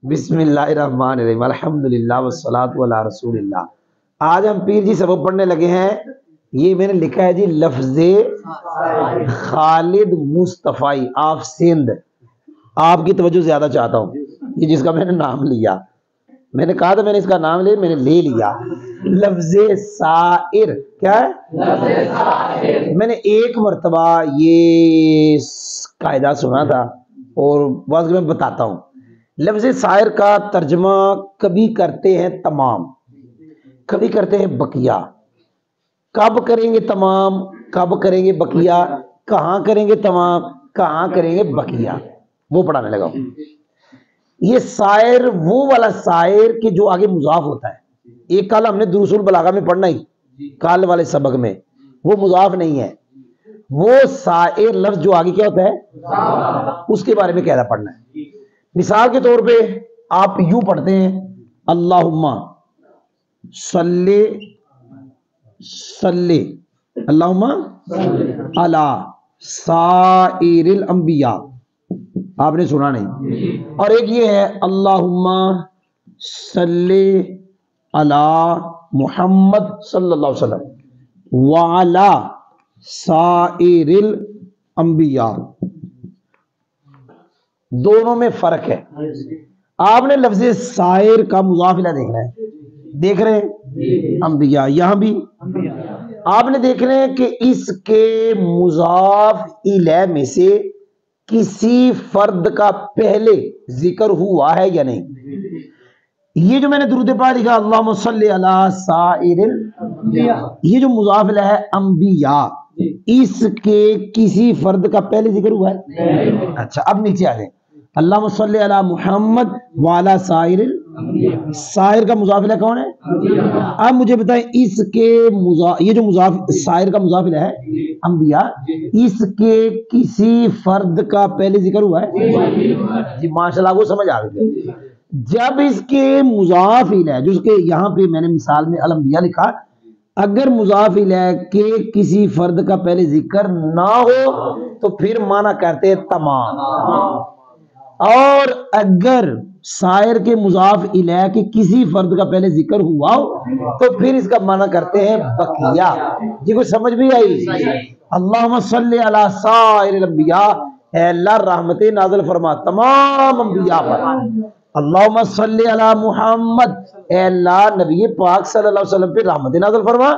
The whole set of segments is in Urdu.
بسم اللہ الرحمن الرحیم، الحمدللہ والصلاۃ علی رسول اللہ۔ آج ہم پیر جی سبق پڑھنے لگے ہیں۔ یہ میں نے لکھا ہے جی لفظ خالد مصطفی آف سندھ۔ آپ کی توجہ زیادہ چاہتا ہوں، یہ جس کا میں نے نام لیا، میں نے کہا تھا میں نے اس کا نام میں نے لے لیا۔ لفظ سائر کیا ہے؟ میں نے ایک مرتبہ یہ قاعدہ سنا تھا اور بعض میں بتاتا ہوں۔ لفظ سائر کا ترجمہ کبھی کرتے ہیں تمام، کبھی کرتے ہیں بقیہ۔ کب کریں گے تمام، کب کریں گے بقیہ، کہاں کریں گے تمام، کہاں کریں گے بقیہ، وہ پڑھانے لگا ہوں۔ یہ سائر وہ والا سائر کہ جو آگے مضاف ہوتا ہے۔ ایک کل ہم نے دروس البلاغہ میں پڑھنا ہی، کال والے سبق میں، وہ مضاف نہیں ہے، وہ سائر لفظ جو آگے کیا ہوتا ہے اس کے بارے میں قاعدہ پڑھنا ہے۔ مثال کے طور پہ آپ یوں پڑھتے ہیں اللہم صلی اللہم علی سائر الانبیاء، آپ نے سنا نہیں۔ اور ایک یہ ہے اللہم صلی علی محمد صلی اللہ علیہ وسلم وعلی سائر الانبیاء، دونوں میں فرق ہے۔ آپ نے لفظ سائر کا مضاف الیہ دیکھنا ہے، دیکھ رہے ہیں انبیاء، یہاں بھی آپ نے دیکھنا ہے کہ اس کے مضاف الیہ میں سے کسی فرد کا پہلے ذکر ہوا ہے یا نہیں۔ یہ جو میں نے درود پاک لکھا اللہم صلی علی سائر الانبیاء، یہ جو مضاف الیہ ہے انبیاء، اس کے کسی فرد کا پہلے ذکر ہوا ہے؟ اچھا، اب نیچے آ جائیں اللہم صلی علی محمد وعلی سائر الانبیاء، سائر کا مضاف الیہ کون ہے؟ اب مجھے بتائیں اس کے یہ جو مضاف سائر کا مضاف الیہ ہے انبیاء، اس کے کسی فرد کا پہلے ذکر ہوا ہے؟ جی ماشاءاللہ، وہ سمجھ آ گئی۔ جب اس کے مضاف الیہ جو اس کے یہاں پہ میں نے مثال میں الانبیاء لکھا، اگر مضاف الیہ کے کسی فرد کا پہلے ذکر نہ ہو تو پھر معنی کرتے ہیں تمام، اور اگر سائر کے مضاف الیہ کے کسی فرد کا پہلے ذکر ہوا ہو تو پھر اس کا معنی کرتے ہیں بقیہ۔ جی کوئی سمجھ بھی آئی؟ اللہم صلی علی سائر الانبیاء، اے اللہ رحمت نازل فرما تمام انبیاء پر۔ اللہم صلی علی محمد، اے اللہ نبی پاک صلی اللہ علیہ وسلم پہ رحمت نازل فرما،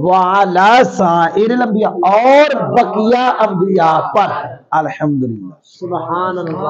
وعلی سائر الانبیاء، اور بقیہ انبیاء پر۔ الحمدللہ، سبحان اللہ۔